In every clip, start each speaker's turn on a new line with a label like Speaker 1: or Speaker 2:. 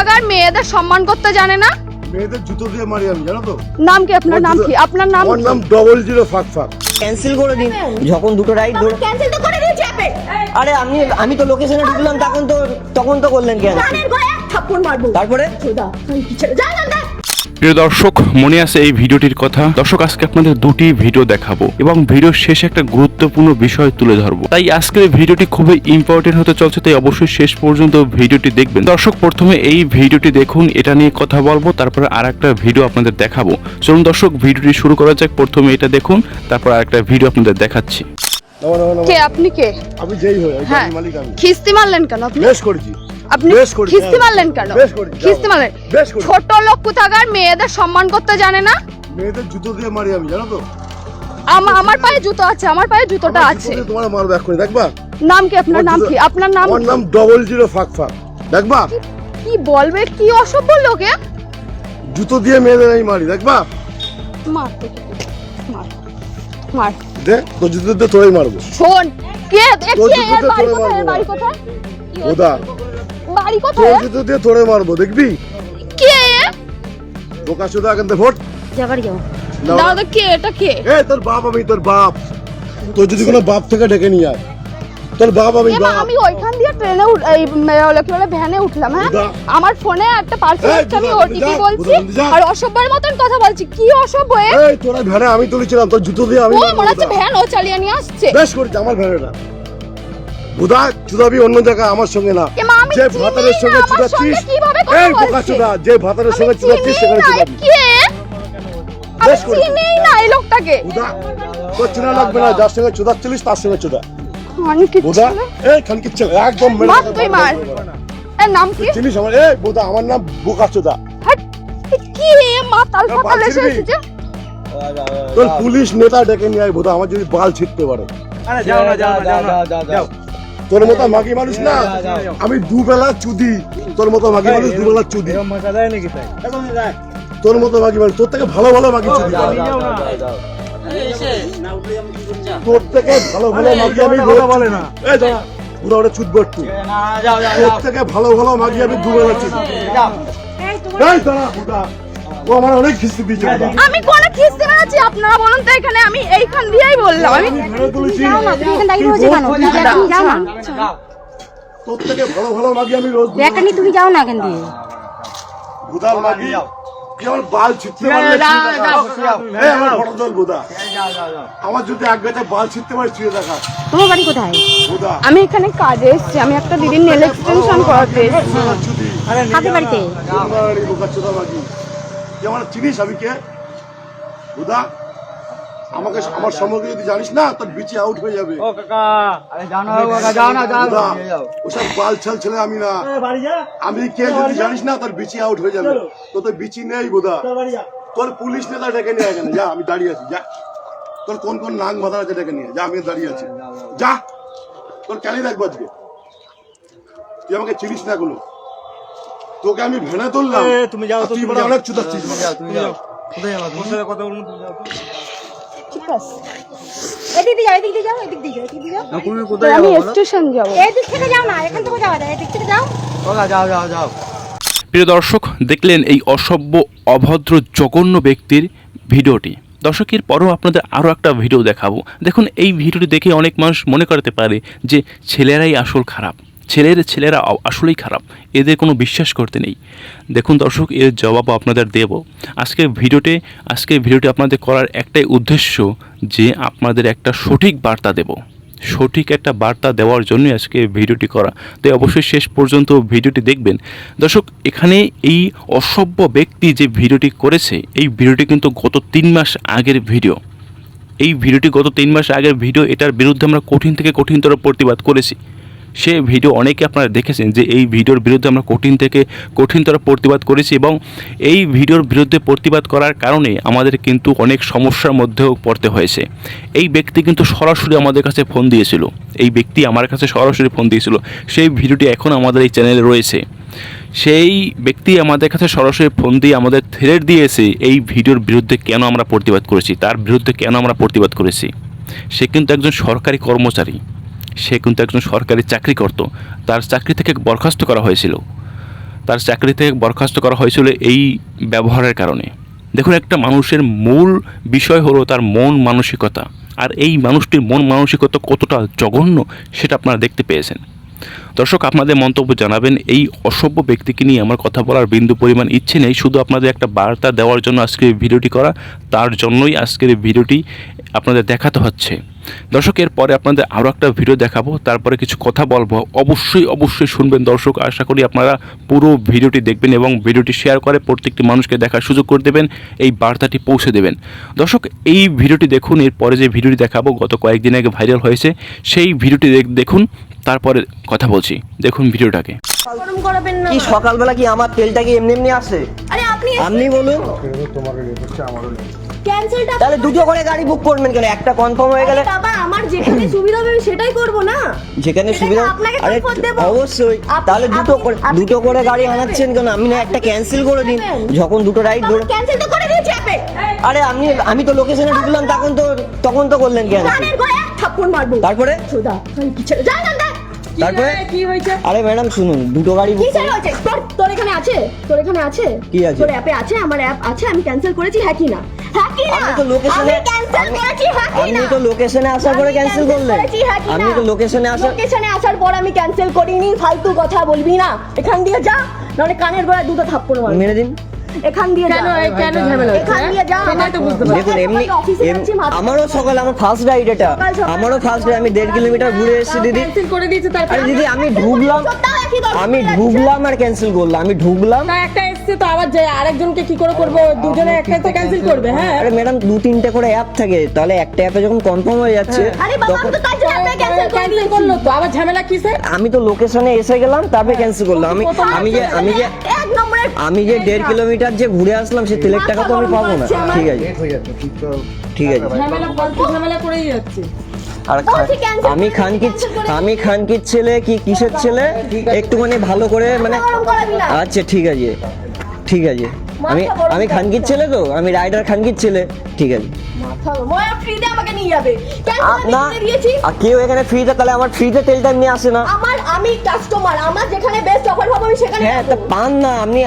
Speaker 1: কোথাকার মেয়েদের সম্মান করতে জানে না।
Speaker 2: মেয়েদের জুতো দিয়ে মারি আমি, জানো তো?
Speaker 1: নাম কি আপনার? নাম কি আপনার? নাম
Speaker 2: আমার নাম 00 ফাক ফাক।
Speaker 3: ক্যান্সেল করে দিন যখন দুটো রাইড ধরে।
Speaker 1: ক্যান্সেল তো করে দিয়েছি আপনি।
Speaker 3: আরে আমি তো লোকেশনে ঢুকলাম তখন তো করলেন কেন?
Speaker 1: কানের গয়ে এক থাপ্পড় মারবো।
Speaker 3: তারপরে
Speaker 1: খোদা তুই কি ছেড়ে যা যা যা।
Speaker 4: প্রিয় দর্শক, মনে আছে এই ভিডিওটির কথা? দর্শক, আজকে আপনাদের দুটি ভিডিও দেখাবো এবং ভিডিওর শেষে একটা গুরুত্বপূর্ণ বিষয় তুলে ধরবো। তাই আজকের ভিডিওটি খুবই ইম্পর্টেন্ট হতে চলছে, তাই অবশ্যই শেষ পর্যন্ত ভিডিওটি দেখবেন। দর্শক, প্রথমে এই ভিডিওটি দেখুন, এটা নিয়ে কথা বলবো, তারপরে আরেকটা ভিডিও আপনাদের দেখাবো। চলুন দর্শক, ভিডিওটি শুরু করা যাক। প্রথমে এটা দেখুন, তারপর আরেকটা ভিডিও আপনাদের দেখাচ্ছি।
Speaker 1: কে আপনি? কে
Speaker 2: আমি যেই হই, আমি
Speaker 1: হ্যাঁ
Speaker 2: মালিক আমি।
Speaker 1: খিস্তি মারলেন কেন আপনি?
Speaker 2: বেশ করেছি।
Speaker 1: আপনি
Speaker 2: বেশ করেছি,
Speaker 1: খিস্তি
Speaker 2: হ্যাঁ।
Speaker 1: মারলেন কেন?
Speaker 2: বেশ করেছি,
Speaker 1: খিস্তি
Speaker 2: যাও।
Speaker 1: মারলেন?
Speaker 2: বেশ করেছি।
Speaker 1: ছোট লোক কোথাকার মেয়েদের সম্মান করতে জানে না।
Speaker 2: মেয়েদের জুতো দিয়ে মারি আমি, জানো তো?
Speaker 1: আমার পায়ে জুতো আছে, আমার পায়ে জুতোটা
Speaker 2: আমার
Speaker 1: আছে।
Speaker 2: জুতো দিয়ে তোমার মারবো এক্ষুনি, দেখবা?
Speaker 1: নাম কি আপনার?
Speaker 2: আমার
Speaker 1: নাম
Speaker 2: জুতো-
Speaker 1: কি আপনার? নাম
Speaker 2: আমার
Speaker 1: কি?
Speaker 2: নাম 00 ফাক ফাক, দেখবা?
Speaker 1: কি বলবে? কি অসভ্য লোকে।
Speaker 2: জুতো দিয়ে মেয়েদের আমি মারি, দেখবা?
Speaker 1: মার তো কি? মার মার।
Speaker 2: দে তো জুতো দিয়ে তোরাই মারবো।
Speaker 1: শোন, কে
Speaker 2: তোর
Speaker 1: কে
Speaker 2: জুতো
Speaker 1: এর
Speaker 2: দিয়ে
Speaker 1: বাড়ি
Speaker 2: তোরে
Speaker 1: কোথায়?
Speaker 2: মারবো।
Speaker 1: বাড়ি কোথায়?
Speaker 2: ওদা
Speaker 1: বাড়ি
Speaker 2: তোর
Speaker 1: কোথায়?
Speaker 2: জুতো দিয়ে তোরে মারবো, দেখবি?
Speaker 1: কে?
Speaker 2: বোকা চোদা, এখান থেকে ভোট
Speaker 1: যাবাড়ি যাও।
Speaker 2: নাও।
Speaker 1: দাদা কে? এটা কে?
Speaker 2: এ তোর বাপ, আমি তোর বাপ। তোর যদি কোনো বাপ থেকে ডেকে নিয়ে আয়, তোর বাপ আমি
Speaker 1: এমা
Speaker 2: বাপ।
Speaker 1: আমি ওইখান দিয়ে ট্রেনে এই কি বলে ভ্যানে উঠলাম। হ্যাঁ
Speaker 2: বুদা।
Speaker 1: আমার ফোনে একটা পার্সেল
Speaker 2: এই,
Speaker 1: আসছে, আমি
Speaker 2: বুদা,
Speaker 1: ওটিপি
Speaker 2: বুদা,
Speaker 1: বলছি
Speaker 2: বুদা, বুদা।
Speaker 1: আর অসভ্যের মতন কথা বলছি। কি অসভ্য এ?
Speaker 2: এই তোরা ভ্যানে আমি তুলেছিলাম, তোর জুতো দিয়ে আমি
Speaker 1: ও
Speaker 2: মারবো,
Speaker 1: মনে হচ্ছে
Speaker 2: বুদা।
Speaker 1: ভ্যান ও চালিয়ে নিয়ে আসছে।
Speaker 2: বেশ করেছি, আমার ভ্যানেটা বুদা চুদাবি অন্য জায়গায়, আমার সঙ্গে না।
Speaker 1: এমা আমি
Speaker 2: যে
Speaker 1: চিনি
Speaker 2: ভাতারের
Speaker 1: না,
Speaker 2: সঙ্গে
Speaker 1: আমার সঙ্গে
Speaker 2: চুদাচ্ছিস,
Speaker 1: কিভাবে কথা
Speaker 2: এই বোকা
Speaker 1: বলছে?
Speaker 2: চুদা, যে ভাতারের সঙ্গে
Speaker 1: আমি
Speaker 2: চুদাচ্ছিস
Speaker 1: চিনি
Speaker 2: সেখানে
Speaker 1: না,
Speaker 2: চুদাবি।
Speaker 1: কে? আমি
Speaker 2: বেশ করেছি।
Speaker 1: চিনি না এই লোকটাকে।
Speaker 2: বুদা তোর চেনা লাগবে না, যার সঙ্গে চুদাচ্ছিলিস তার সঙ্গে চুদা।
Speaker 1: খানকি
Speaker 2: বুদা
Speaker 1: ছেলে।
Speaker 2: এই খানকির ছেলে, একদম মেরে
Speaker 1: মার
Speaker 2: দেবো,
Speaker 1: তুই
Speaker 2: বার
Speaker 1: মার।
Speaker 2: করে দেবো।
Speaker 1: এর নাম কি?
Speaker 2: চিনিস আমার? এই বুদা, আমার নাম বোকা চুদা।
Speaker 1: হাট, এ কি মাতাল
Speaker 2: এ
Speaker 1: ফাতাল
Speaker 2: বাল
Speaker 1: এসে
Speaker 2: ছিড়বি?
Speaker 1: এসেছে।
Speaker 2: তোর পুলিশ নেতা ডেকে নিয়ে আয় বুদা, আমার যদি বাল ছিটতে পারে।
Speaker 5: আরে যাও না যাও না যাও না যাও।
Speaker 2: তোর মতো মাগি মানুষ না, আমি দুবেলা চুদি। তোর মতো মাগি মানুষ দুবেলা চুদি।
Speaker 5: এরকম মজা দেয় নাকি তাই?
Speaker 2: তোর মতো মাগি মানুষ, তোর থেকে ভালো ভালো মাগি চুদি।
Speaker 5: যাও না।
Speaker 2: তোর থেকে ভালো ভালো মাগি আমি
Speaker 5: কথা বলে না।
Speaker 2: এই দাঁড়া, বুড়া ওটা চুদবো একটু। তোর থেকে ভালো ভালো মাগি আমি দুবেলা চুদি। এই দাঁড়া বুড়া, ও আমার অনেক খিস্তি দিয়েছে বুড়া।
Speaker 1: আমি কোন খিস্তি মেরেছি? আপনারা বলুন তো এখানে। আমি এইখান দিয়েই বললাম। আমি
Speaker 2: আমি ভেড়ে তুলেছি।
Speaker 1: তুমি এখান দাঁড়িয়ে রয়েছে কেন? তুমি যাও না।
Speaker 2: তোর থেকে ভালো ভালো মাগি আমি রোজ
Speaker 1: ব্যাগটা নিয়ে তুমি যাও না এখান দিয়ে।
Speaker 2: বুদার মাগি কি আমার বাল ছিটতে পারলে এই আমার ফটো তোল বুদা। আমার যদি এক গাছে বাল ছিটতে পারে ছুঁয়ে দেখা
Speaker 1: তোমার বাড়ি কোথায়?
Speaker 2: বুদা।
Speaker 1: আমি এখানে কাজে এসেছি। আমি একটা দিদির নেল এক্সটেনশন করাতে এসেছি।
Speaker 2: চুদি
Speaker 1: হাতে বাড়িতে।
Speaker 2: বাড়ি বোকা চোদা মাগি, তুই আমার চিনিস আমি কে? বুদা আমাকে আমার সম্পর্কে যদি জানিস না, তোর বিচি আউট হয়ে যাবে।
Speaker 5: ও কাকা, আরে যাও না কাকা, যাও না যাও
Speaker 2: বুদা
Speaker 5: না।
Speaker 2: ওসব বাল ছাল ছেলে আমি না।
Speaker 5: বাড়ি যা।
Speaker 2: আমি কে যদি জানিস না, তোর বিচি আউট হয়ে যাবে। তোর বিচি নেই বুদা।
Speaker 5: বাড়ি যা।
Speaker 2: তোর পুলিশ নেতা ডেকে নিয়ে এখানে যা, আমি দাঁড়িয়ে আছি যা। তোর কোন কোন নাং মাথা আছে ডেকে নিয়ে যা, আমি দাঁড়িয়ে আছি যা। তোর কেন দেখবো আজকে? তুই আমাকে চিনিস না কোনো, তোকে আমি ভেনে তুললাম।
Speaker 5: এ, তুমি যাও তো,
Speaker 2: তুই
Speaker 5: তুমি
Speaker 2: বলে
Speaker 5: যাও।
Speaker 2: অনেক চুদাচ্ছিস।
Speaker 5: তুমি যাও। কোথায় যাবা? তোমার সাথে কথা বলবো, তুমি যাও তো।
Speaker 1: ঠিক আছে। এদিক দিয়ে যাও, এদিক দিয়ে যাও, এদিক দিয়ে যাও, এদিক দিয়ে যাও।
Speaker 5: না, তুমি কোথায়
Speaker 1: আমি
Speaker 5: যাবা বলো?
Speaker 1: স্টেশন যাব। এদিক থেকে যাও না, এখান থেকে যাওয়া যায়। এদিক থেকে যাও।
Speaker 5: কাকা, যাও যাও যাও।
Speaker 4: প্রিয় দর্শক, দেখলেন এই অসভ্য, অভদ্র, জঘন্য ব্যক্তির ভিডিওটি। দর্শকের পরও আপনাদের আরও একটা ভিডিও দেখাবো। দেখুন, এই ভিডিওটি দেখে অনেক মানুষ মনে করতে পারে যে ছেলেরাই আসল খারাপ, ছেলেরা আসলেই খারাপ, এদের কোনো বিশ্বাস করতে নেই। দেখুন দর্শক, এর জবাবও আপনাদের দেব আজকের ভিডিওটি আপনাদের করার একটাই উদ্দেশ্য, যে আপনাদের একটা সঠিক বার্তা দেব। সঠিক একটা বার্তা দেওয়ার জন্য আজকে ভিডিওটি করা, তাই অবশ্যই শেষ পর্যন্ত ভিডিওটি দেখবেন। দর্শক, এখানে এই অসভ্য ব্যক্তি যে ভিডিওটি করেছে, এই ভিডিওটি কিন্তু গত 3 মাস আগের ভিডিও। এই ভিডিওটি গত 3 মাস আগের ভিডিও। এটার বিরুদ্ধে আমরা কঠিন থেকে কঠিনতর প্রতিবাদ করেছি। সে ভিডিও অনেকে আপনারা দেখেছেন যে এই ভিডিওর বিরুদ্ধে আমরা কঠিন থেকে কঠিনতর প্রতিবাদ করেছি, এবং এই ভিডিওর বিরুদ্ধে প্রতিবাদ করার কারণে আমাদের কিন্তু অনেক সমস্যার মধ্যেও পড়তে হয়েছে। এই ব্যক্তি কিন্তু সরাসরি আমাদের কাছে ফোন দিয়েছিল, এই ব্যক্তি আমার কাছে সরাসরি ফোন দিয়েছিল। সেই ভিডিওটি এখন আমাদের এই চ্যানেলে রয়েছে। সেই ব্যক্তি আমাদের কাছে সরাসরি ফোন দিয়ে আমাদের থ্রেট দিয়েছে এই ভিডিওর বিরুদ্ধে কেন আমরা প্রতিবাদ করেছি, তার বিরুদ্ধে কেন আমরা প্রতিবাদ করেছি। সে কিন্তু একজন সরকারি কর্মচারী, সে কিন্তু একজন সরকারি চাকরি করত, তার চাকরি থেকে বরখাস্ত করা হয়েছিল। তার চাকরি থেকে বরখাস্ত করা হয়েছিল এই ব্যবহারের কারণে। দেখুন, একটা মানুষের মূল বিষয় হলো তার মন মানসিকতা, আর এই মানুষটির মন মানসিকতা কতটা জঘন্য সেটা আপনারা দেখতে পেয়েছেন। দর্শক, আপনাদের মন্তব্য জানাবেন। এই অসভ্য ব্যক্তিকে নিয়ে আমার কথা বলার বিন্দু পরিমাণ ইচ্ছে নেই, শুধু আপনাদের একটা বার্তা দেওয়ার জন্য আজকের এই ভিডিওটি করা, তার জন্যই আজকের এই ভিডিওটি আপনাদের দেখাতে হচ্ছে। দর্শক, এরপরে আপনাদের আরও একটা ভিডিও দেখাবো, তারপরে কিছু কথা বলবো। অবশ্যই শুনবেন দর্শক। আশা করি আপনারা পুরো ভিডিওটি দেখবেন এবং ভিডিওটি শেয়ার করে প্রত্যেকটি মানুষকে দেখার সুযোগ করে দেবেন, এই বার্তাটি পৌঁছে দেবেন। দর্শক, এই ভিডিওটি দেখুন। এরপরে যে ভিডিওটি দেখাবো গত কয়েকদিন আগে ভাইরাল হয়েছে, সেই ভিডিওটি দেখুন, তারপরে কথা বলছি। দেখুন ভিডিওটাকে।
Speaker 1: গরম করাবেন না।
Speaker 3: কি সকালবেলা কি আমার তেলটা কি এমনি এমনি আসে?
Speaker 1: আরে
Speaker 3: আপনি বলুন।
Speaker 1: ক্যান্সেলটা
Speaker 3: তাহলে দুটো করে গাড়ি বুক করবেন কেন? একটা কনফার্ম হয়ে গেলে
Speaker 1: বাবা, আমার যেখানে সুবিধা হবে আমি সেটাই করব না।
Speaker 3: যেখানে
Speaker 1: সেটা
Speaker 3: সুবিধা।
Speaker 1: আপনাকে
Speaker 3: আরে
Speaker 1: comfort দেব।
Speaker 3: অবশ্যই। তাহলে দুটো করে গাড়ি আনাচ্ছেন কেন? আপনি না একটা ক্যান্সেল করে দিন, যখন দুটো রাইড ধরে।
Speaker 1: ক্যান্সেল তো করে দিয়েছি আপনি।
Speaker 3: আরে আমি তো লোকেশনে ঢুকলাম, তখন তো করলেন ক্যান্সেল।
Speaker 1: কানের গোড়ায় এক থাপ্পড় মারবো।
Speaker 3: তারপরে
Speaker 1: সোদা কি ছেড়ে যা না।
Speaker 3: তারপরে
Speaker 1: কি হয়েছে?
Speaker 3: আরে ম্যাডাম শুনুন, দুটো গাড়ি
Speaker 1: কি
Speaker 3: বুক
Speaker 1: ছেড়ে হয়েছে? তোর এখানে আছে?
Speaker 3: কি আছে?
Speaker 1: তোর অ্যাপে আছে? আমার অ্যাপ আছে, আমি ক্যান্সেল করেছি। হ্যাঁ কি না?
Speaker 3: আমি তো লোকেশনে
Speaker 1: ক্যান্সেল করেছি। হ্যাঁ কি না?
Speaker 3: আপনি তো লোকেশনে আসার পরে ক্যান্সেল করলেন। আপনি তো লোকেশনে
Speaker 1: আসার পর আমি ক্যান্সেল করিনি। ফালতু কথা বলবি না। এখান দিয়ে যা, নাহলে কানের গোড়ায় দুটো থাপ্পড় মারবো।
Speaker 3: মেরে দিন।
Speaker 1: এখান দিয়ে যা। কেন ঝামেলা হচ্ছে? এখান দিয়ে যা। সেটাই তো বুঝতে পারছি।
Speaker 3: দেখুন আমারও সকালে আমার ফার্স্ট রাইড এটা। আমারও ফার্স্ট রাইড। আমি 1.5 কিলোমিটার ঘুরে এসেছি দিদি।
Speaker 1: ক্যান্সেল করে দিয়েছে তারপর।
Speaker 3: আরে দিদি আমি ঢুকলাম আর ক্যান্সেল করলাম। আমি ঢুকলাম।
Speaker 1: না, একটা এসছে তো আবার যায় আরেকজনকে কি করে করব? দুজনে একটাই তো ক্যান্সেল করবে। হ্যাঁ
Speaker 3: আরে ম্যাডাম 2-3টে করে অ্যাপ থাকে, তাহলে একটা অ্যাপে যখন কনফার্ম হয়ে যাচ্ছে
Speaker 1: আরে বাবা, আমি তো তাই জন্য অ্যাপে ক্যান্সেল করলো তো। আবার ঝামেলা কিসে?
Speaker 3: আমি তো লোকেশনে এসে গেলাম, তারপরে ক্যান্সেল করলাম।
Speaker 1: এক নম্বরের
Speaker 3: আমি যে 1.5 কিলোমিটার যে ঘুরে আসলাম, সে তেলের টাকা তো আমি পাবো না। ঠিক আছে ঠিক আছে।
Speaker 1: ঝামেলা করেই যাচ্ছে।
Speaker 3: আর আমি খানকির ছেলে কি কিসের ছেলে, একটুখানি ভালো করে মানে। আচ্ছা ঠিক আছে আমি খানকির ছেলে, তো আমি রাইডার খানকির ছেলে। ঠিক আছে
Speaker 1: ফ্রিতে আমাকে নিয়ে যাবে।
Speaker 3: না কেউ এখানে ফ্রিতে, তাহলে আমার ফ্রিতে তেলটা এমনি আসে না।
Speaker 1: আমি কাস্টমার, আমার যেখানে বেস্ট অফার পাবো আমি সেখানে
Speaker 3: হ্যাঁ তা পান না আপনি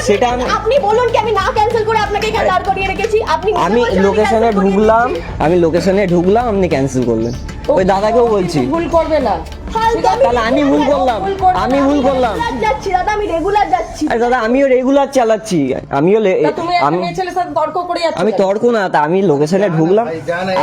Speaker 3: সেটা
Speaker 1: আপনি বলুন কি আমি না ক্যান্সেল করে আপনাকে এখানে দাঁড় করিয়ে রেখেছি?
Speaker 3: আমি লোকেশনে ঢুকলাম, আপনি ক্যান্সেল করলেন। ওই দাদাকেও বলছি
Speaker 1: ভুল করবে না।
Speaker 3: তাহলে আমি ভুল করলাম।
Speaker 1: যাচ্ছি দাদা, আমি রেগুলার যাচ্ছি।
Speaker 3: আরে দাদা আমিও রেগুলার চালাচ্ছি। আমি তর্ক না, তা আমি লোকেশনে ঢুকলাম,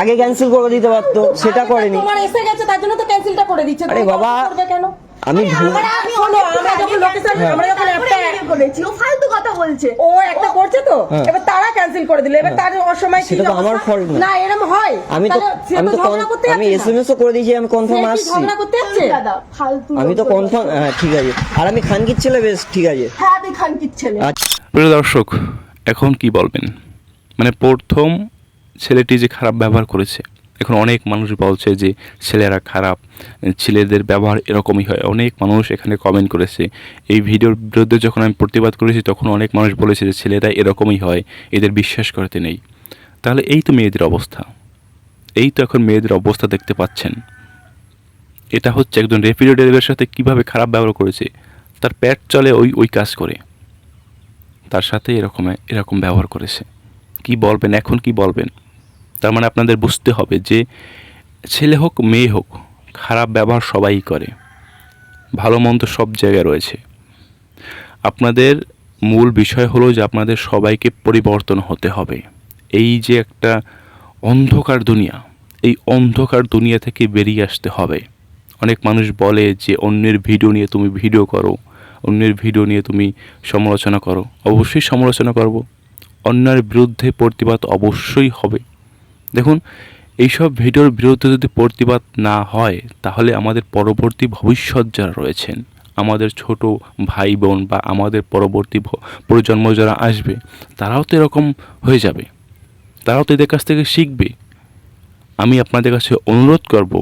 Speaker 3: আগে ক্যান্সেল করে দিতে পারতো, সেটা করেনি।
Speaker 1: তোমার এসে গেছে তার জন্য তো ক্যান্সেলটা করে দিচ্ছে।
Speaker 3: আরে বাবা
Speaker 1: কেন?
Speaker 3: আমি
Speaker 1: ফালতু কথা বলছে।
Speaker 6: ও একটা করছে তো, এবার তারা ক্যান্সেল করে দিল। এবার তার অসময়
Speaker 3: সেটা তো আমার ফল্ট
Speaker 6: না, এরকম হয়।
Speaker 3: আমি এসএমএসও করে দিয়েছি, আমি কনফার্ম আসছি।
Speaker 6: ঝগড়া করতে যাচ্ছে।
Speaker 1: দাদা ফালতু।
Speaker 3: আমি তো কনফার্ম। হ্যাঁ ঠিক আছে। আর আমি খানকির ছেলে, বেশ ঠিক আছে।
Speaker 1: হ্যাঁ আমি খানকির ছেলে।
Speaker 4: প্রিয় দর্শক, এখন কি বলবেন? মানে প্রথম ছেলেটি যে খারাপ ব্যবহার করেছে, এখন অনেক মানুষ বলছে যে ছেলেরা খারাপ, ছেলেদের ব্যবহার এরকমই হয়। অনেক মানুষ এখানে কমেন্ট করেছে। এই ভিডিওর বিরুদ্ধে যখন আমি প্রতিবাদ করেছি, তখন অনেক মানুষ বলেছে যে ছেলেরা এরকমই হয়, এদের বিশ্বাস করতে নেই। তাহলে এই তো মেয়েদের অবস্থা, এখন মেয়েদের অবস্থা দেখতে পাচ্ছেন। এটা হচ্ছে একজন র্যাপিডো ড্রাইভারের সাথে কীভাবে খারাপ ব্যবহার করেছে। তার পেট চলে ওই কাজ করে, তার সাথে এরকম ব্যবহার করেছে। কি বলবেন এখন? কি বলবেন? তার মানে আপনাদের বুঝতে হবে যে ছেলে হোক মেয়ে হোক, খারাপ ব্যবহার সবাই করে, ভালো মন্দ সব জায়গায় রয়েছে। আপনাদের মূল বিষয় হলো যে আপনাদের সবাইকে পরিবর্তন হতে হবে। এই যে একটা অন্ধকার দুনিয়া, এই অন্ধকার দুনিয়া থেকে বেরিয়ে আসতে হবে। অনেক মানুষ বলে যে অন্যের ভিডিও নিয়ে তুমি ভিডিও করো, অন্যের ভিডিও নিয়ে তুমি সমালোচনা করো। অবশ্যই সমালোচনা করব, অন্যের বিরুদ্ধে প্রতিবাদ অবশ্যই হবে। দেখুন, এইসব ভিডিওর বিরুদ্ধে যদি প্রতিবাদ না হয়, তাহলে আমাদের পরবর্তী ভবিষ্যৎ যারা রয়েছেন, আমাদের ছোট ভাই বোন বা আমাদের পরবর্তী প্রজন্ম যারা আসবে, তারাও তো এরকম হয়ে যাবে, তারাও তো এদের কাছ থেকে শিখবে। আমি আপনাদের কাছে অনুরোধ করব,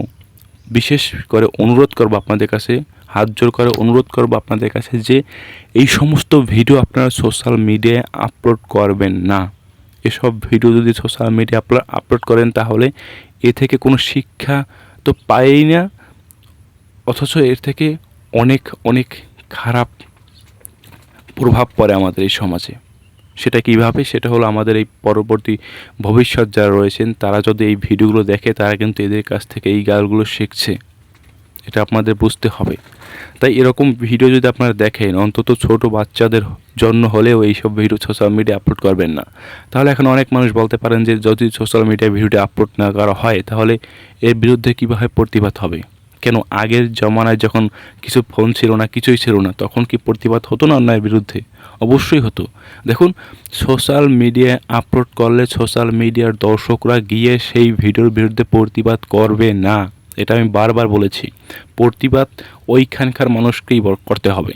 Speaker 4: বিশেষ করে অনুরোধ করব আপনাদের কাছে, হাত জোর করে অনুরোধ করব আপনাদের কাছে যে এই সমস্ত ভিডিও আপনারা সোশ্যাল মিডিয়ায় আপলোড করবেন না। এসব ভিডিও যদি সোশ্যাল মিডিয়া আপলোড করেন, তাহলে এ থেকে কোনো শিক্ষা তো পাই না, অথচ এর থেকে অনেক খারাপ প্রভাব পড়ে আমাদের এই সমাজে। সেটা কীভাবে? সেটা হলো আমাদের এই পরবর্তী ভবিষ্যৎ যারা রয়েছেন তারা যদি এই ভিডিওগুলো দেখে তারা কিন্তু এদের কাছ থেকে এই গালগুলো শিখছে, এটা আপনাদের বুঝতে হবে। তাই এরকম ভিডিও যদি আপনারা দেখেন, অন্তত ছোট বাচ্চাদের জন্য হলেও এইসব ভিডিও সোশ্যাল মিডিয়ায় আপলোড করবেন না। তাহলে এখন অনেক মানুষ বলতে পারেন যে যদি সোশ্যাল মিডিয়ায় ভিডিওটি আপলোড না করা হয় তাহলে এর বিরুদ্ধে কীভাবে প্রতিবাদ হবে? কেন আগের জমানায় যখন কিছু ফোন ছিল না, কিছুই ছিল না, তখন কি প্রতিবাদ হতো না অন্যায়ের বিরুদ্ধে? অবশ্যই হতো। দেখুন, সোশ্যাল মিডিয়ায় আপলোড করলে সোশ্যাল মিডিয়ার দর্শকরা গিয়ে সেই ভিডিওর বিরুদ্ধে প্রতিবাদ করবে না, এটা আমি বারবার বলেছি। প্রতিবাদ ওইখানকার মানুষকেই করতে হবে।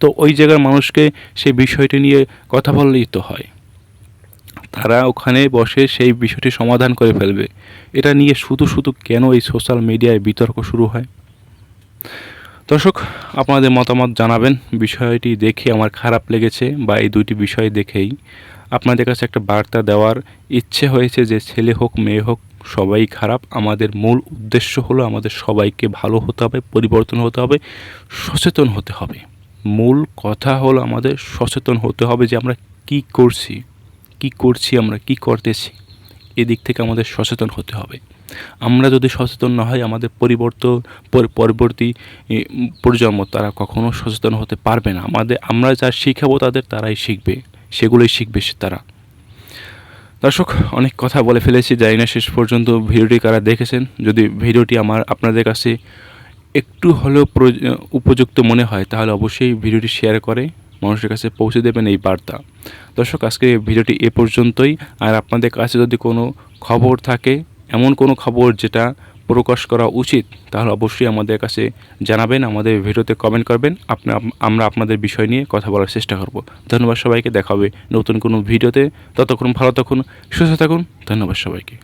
Speaker 4: তো ওই জায়গার মানুষকে সেই বিষয়টি নিয়ে কথা বললেই তো হয়, তারা ওখানে বসে সেই বিষয়টি সমাধান করে ফেলবে। এটা নিয়ে শুধু শুধু কেন এই সোশ্যাল মিডিয়ায় বিতর্ক শুরু হয়? দর্শক, আপনাদের মতামত জানাবেন। বিষয়টি দেখে আমার খারাপ লেগেছে, বা এই দুইটি বিষয় দেখেই আপনাদের কাছে একটা বার্তা দেওয়ার ইচ্ছে হয়েছে যে ছেলে হোক মেয়ে হোক সবাই খারাপ। আমাদের মূল উদ্দেশ্য হলো আমাদের সবাইকে ভালো হতে হবে, পরিবর্তন হতে হবে, সচেতন হতে হবে। মূল কথা হলো আমাদের সচেতন হতে হবে যে আমরা কি করছি, আমরা কি করতেছি, এদিক থেকে আমাদের সচেতন হতে হবে। আমরা যদি সচেতন না হই, আমাদের পরবর্তী প্রজন্ম তারা কখনো সচেতন হতে পারবে না। আমরা যা শিখাবো তারাই শিখবে, সেগুলোই শিখবে তারা। দর্শক, অনেক কথা বলে ফেলেছি, জানি না শেষ পর্যন্ত ভিডিওটি কারা দেখেছেন। যদি ভিডিওটি আপনাদের কাছে একটু হলেও উপযুক্ত মনে হয় তাহলে অবশ্যই ভিডিওটি শেয়ার করে মানুষের কাছে পৌঁছে দেবেন এই বার্তা। দর্শক, আজকে ভিডিওটি এ পর্যন্তই। আর আপনাদের কাছে যদি কোনো খবর থাকে, এমন কোনো খবর যেটা প্রকাশ করা উচিত, তাহলে অবশ্যই আমাদের কাছে জানাবেন, আমাদের ভিডিওতে কমেন্ট করবেন। আমরা আপনাদের বিষয় নিয়ে কথা বলার চেষ্টা করব। ধন্যবাদ সবাইকে, দেখা হবে নতুন কোনো ভিডিওতে। ততক্ষণ ভালো থাকুন, সুস্থ থাকুন। ধন্যবাদ সবাইকে।